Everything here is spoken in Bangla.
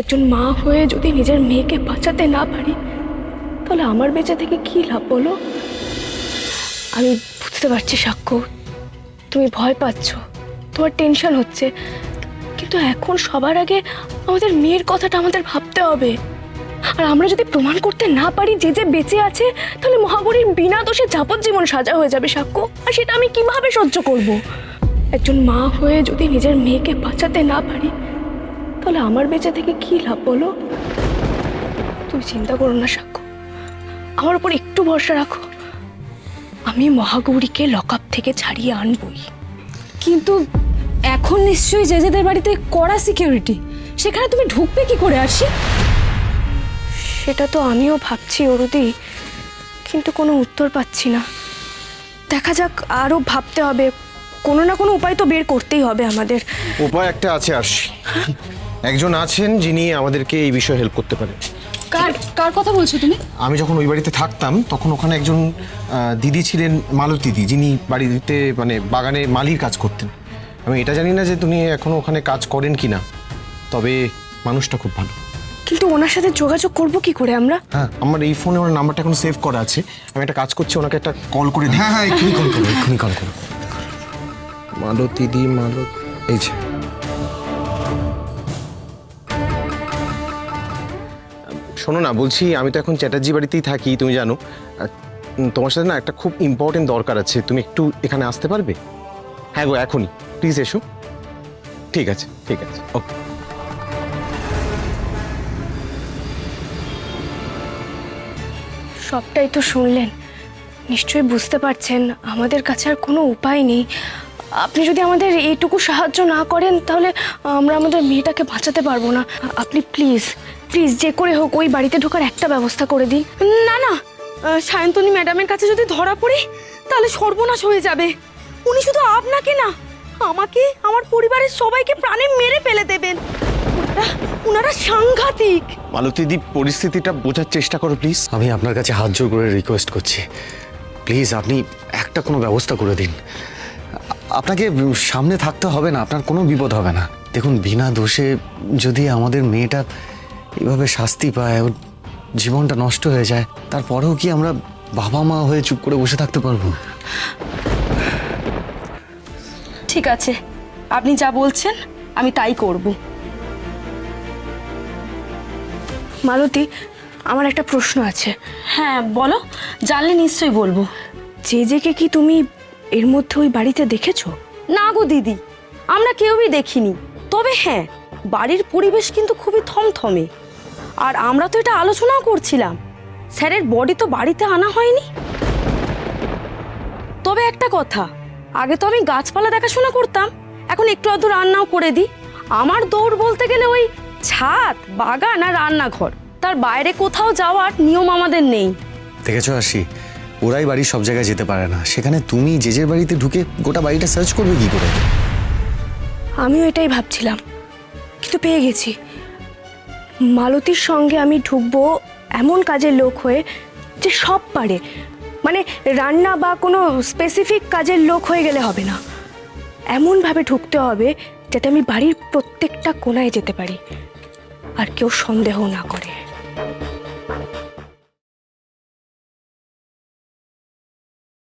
একজন মা হয়ে যদি নিজের মেয়েকে বাঁচাতে না পারি তাহলে আমার বেঁচে থেকে কি লাভ বলো? আমি বুঝতে পারছি সাক্ষ্য, তুমি ভয় পাচ্ছ, তোমার টেনশন হচ্ছে, কিন্তু এখন সবার আগে আমাদের মেয়ের কথাটা আমাদের ভাবতে হবে। আর আমরা যদি প্রমাণ করতে না পারি যে যে বেঁচে আছে, তাহলে মহাগৌরীর বিনা দোষে যাবজ্জীবন সাজা হয়ে যাবে সাক্ষ্য। আর সেটা আমি কিভাবে সহ্য করব? একজন মা হয়ে যদি নিজের মেয়েকে বাঁচাতে না পারি তাহলে আমার বেঁচে থেকে কি লাভ বলো? তুমি চিন্তা করো না সাক্ষ্য, আমার উপর একটু ভরসা রাখো, আমি মহাগৌরীকে লকআপ থেকে ছাড়িয়ে আনবই। কিন্তু এখন নিশ্চয়ই জেজেদের বাড়িতে কড়া সিকিউরিটি, সেখানে তুমি ঢুকবে কি করে আসি? সেটা তো আমিও ভাবছি অরুদি, কিন্তু কোনো উত্তর পাচ্ছি না। দেখা যাক, আরও ভাবতে হবে, কোনো না কোনো উপায় তো বের করতেই হবে আমাদের। উপায় একটা আছে আরশি, একজন আছেন যিনি আমাদেরকে এই বিষয়ে হেল্প করতে পারেন। কার কার কথা বলছো তুমি? আমি যখন ওই বাড়িতে থাকতাম তখন ওখানে একজন দিদি ছিলেন, মালতী দিদি, যিনি বাড়িতে মানে বাগানে মালির কাজ করতেন। আমি এটা জানি না যে তিনি এখনো ওখানে কাজ করেন কি না, তবে মানুষটা খুব ভালো। কিন্তু ওনার সাথে যোগাযোগ করব কি করে আমরা? হ্যাঁ, আমার এই ফোনে ওনার নাম্বারটা এখন সেভ করা আছে। আমি একটা কাজ করছি, ওনাকে একটা কল করে দিই। হ্যাঁ, এক্ষুনি কল করো, এক্ষুনি কল করো। মালতী দি, এই যে শোনো না, বলছি আমি তো এখন চ্যাটার্জি বাড়িতেই থাকি, তুমি জানো। তোমার সাথে না একটা খুব ইম্পর্টেন্ট দরকার আছে, তুমি একটু এখানে আসতে পারবে? হ্যাঁ গো, এখনই প্লিজ এসো। ঠিক আছে, ঠিক আছে, ওকে। সবটাই তো শুনলেন, নিশ্চয়ই বুঝতে পারছেন আমাদের কাছে আর কোনো উপায় নেই। আপনি যদি আমাদের এইটুকু সাহায্য না করেন তাহলে আমরা আমাদের মেয়েটাকে বাঁচাতে পারবো না। আপনি প্লিজ প্লিজ যে করে হোক ওই বাড়িতে ঢোকার একটা ব্যবস্থা করে দিন। না না, সায়ন্তনী ম্যাডামের কাছে যদি ধরা পড়ি তাহলে সর্বনাশ হয়ে যাবে। উনি শুধু আপনাকে না, আমাকে, আমার পরিবারের সবাইকে প্রাণে মেরে ফেলে দেবেন। ওনারা সাংঘাতিক। মালতী দি, পরিস্থিতিটা বোঝার চেষ্টা করো প্লিজ। আমি আপনার কাছে হাত জোর করে রিকোয়েস্ট করছি, প্লিজ আপনি একটা কোনো ব্যবস্থা করে দিন। আপনাকে সামনে থাকতে হবে না, আপনার কোনো বিপদ হবে না। দেখুন, বিনা দোষে যদি আমাদের মেয়েটা এভাবে শাস্তি পায়, ওর জীবনটা নষ্ট হয়ে যায়, তারপরেও কি আমরা বাবা মা হয়ে চুপ করে বসে থাকতে পারবো? ঠিক আছে, আপনি যা বলছেন আমি তাই করব। মালতী, আমার একটা প্রশ্ন আছে। হ্যাঁ বলো, জানলে নিশ্চয়ই বলবো। জেজেকে কি তুমি এর মধ্যে ওই বাড়িতে দেখেছো? না গো দিদি, আমরা কেউই দেখিনি। তবে হ্যাঁ, বাড়ির পরিবেশ কিন্তু খুবই থমথমে। আর আমরা তো এটা আলোচনাও করছিলাম, স্যারের বডি তো বাড়িতে আনা হয়নি। তবে একটা কথা, আগে তো আমি গাছপালা দেখাশোনা করতাম, এখন একটু আধটু রান্নাও করে দিই। আমার দৌড় বলতে গেলে ওই ছাদ, বাগান আর রান্নাঘর, তার বাইরে কোথাও যাওয়ার নিয়ম আমাদের নেই। দেখেছো আসি, ওরাই বাড়ির সব জায়গায় যেতে পারে না, সেখানে তুমি জেজের বাড়িতে ঢুকে গোটা বাড়িটা সার্চ করবে কি করে? আমিও এটাই ভাবছিলাম, কিন্তু পেয়ে গেছি। মালতীর সঙ্গে আমি ঢুকবো এমন কাজের লোক হয়ে যে সব পারে, মানে রান্না বা কোনো স্পেসিফিক কাজের লোক হয়ে গেলে হবে না, এমনভাবে ঢুকতে হবে যাতে আমি বাড়ির প্রত্যেকটা কোণায় যেতে পারি আর কেউ সন্দেহ না করে।